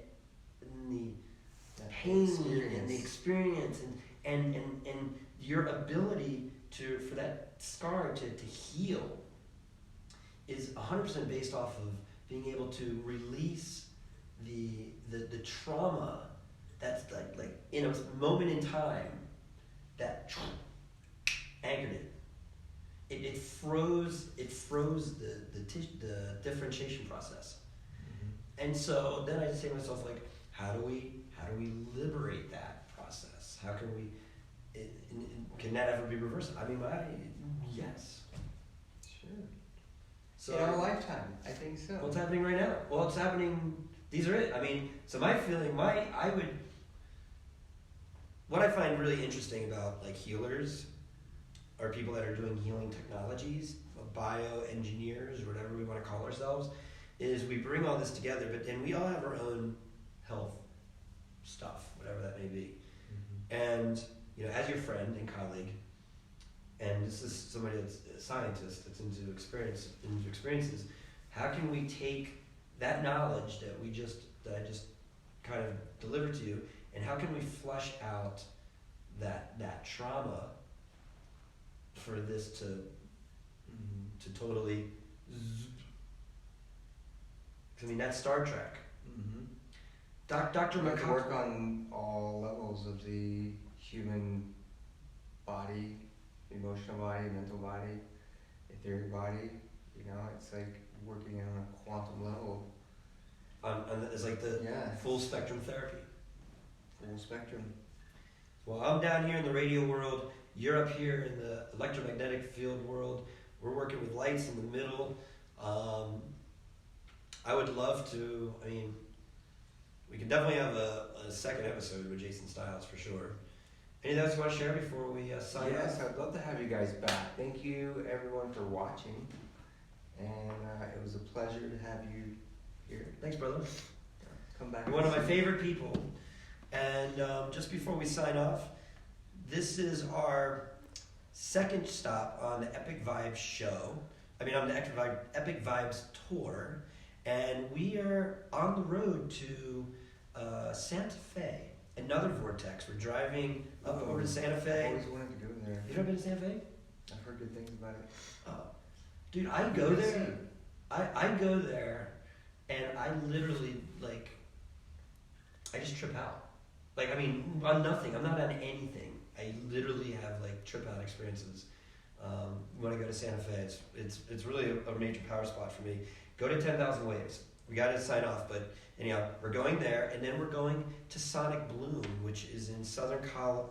pain and the experience and your ability for that scar to heal is 100% based off of being able to release the trauma that's like in a moment in time that anchored it. It froze the differentiation process. Mm-hmm. And so then I just say to myself, like, how do we liberate that process? How can we can that ever be reversed? I mean, yes. Sure. So in our lifetime, I think so. What's happening right now? Well, it's happening. These are it. I mean, so my feeling, what I find really interesting about like healers are people that are doing healing technologies, bioengineers, or whatever we want to call ourselves, is we bring all this together, but then we all have our own health stuff, whatever that may be. Mm-hmm. And as your friend and colleague, and this is somebody that's a scientist that's into experiences, how can we take that knowledge that I just kind of delivered to you, and how can we flush out that trauma for this to totally I mean, that's Star Trek. Mm-hmm. Dr. We have to work on all levels of the human body, emotional body, mental body, etheric body. It's like working on a quantum level. It's like the full spectrum therapy. Full spectrum. Well, I'm down here in the radio world. You're up here in the electromagnetic field world. We're working with lights in the middle. I would love to, we can definitely have a second episode with Jason Stiles for sure. Anything else you want to share before we sign off? Yes, I'd love to have you guys back. Thank you, everyone, for watching. And it was a pleasure to have you here. Thanks, brother. Come back. You're one of my favorite people. And just before we sign off, this is our second stop on the Epic Vibes show. On the Epic Vibes tour. And we are on the road to Santa Fe, another vortex. We're driving up over to Santa Fe. I always wanted to go there. You ever been to Santa Fe? I've heard good things about it. Oh, dude, I go there. I go there, and I literally I just trip out. On nothing. I'm not on anything. I literally have trip out experiences. When I go to Santa Fe, it's really a major power spot for me. Go to 10,000 Waves. We got to sign off, but anyhow, we're going there, and then we're going to Sonic Bloom, which is in southern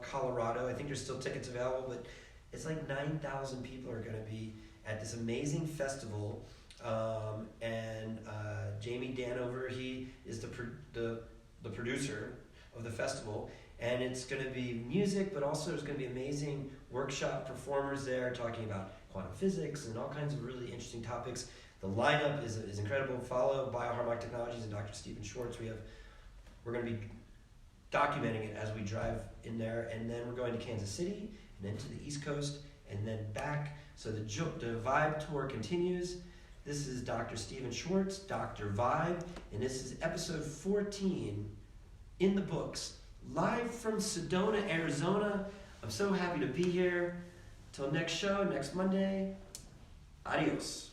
Colorado. I think there's still tickets available, but it's 9,000 people are going to be at this amazing festival. And Jamie Danover, he is the producer of the festival, and it's going to be music, but also there's going to be amazing workshop performers there talking about quantum physics and all kinds of really interesting topics. The lineup is incredible. Follow Bioharmonic Technologies and Dr. Stephen Schwartz. We're going to be documenting it as we drive in there, and then we're going to Kansas City, and then to the East Coast, and then back. So the Vibe tour continues. This is Dr. Stephen Schwartz, Dr. Vibe, and this is episode 14 in the books, live from Sedona, Arizona. I'm so happy to be here. Till next show, next Monday. Adios.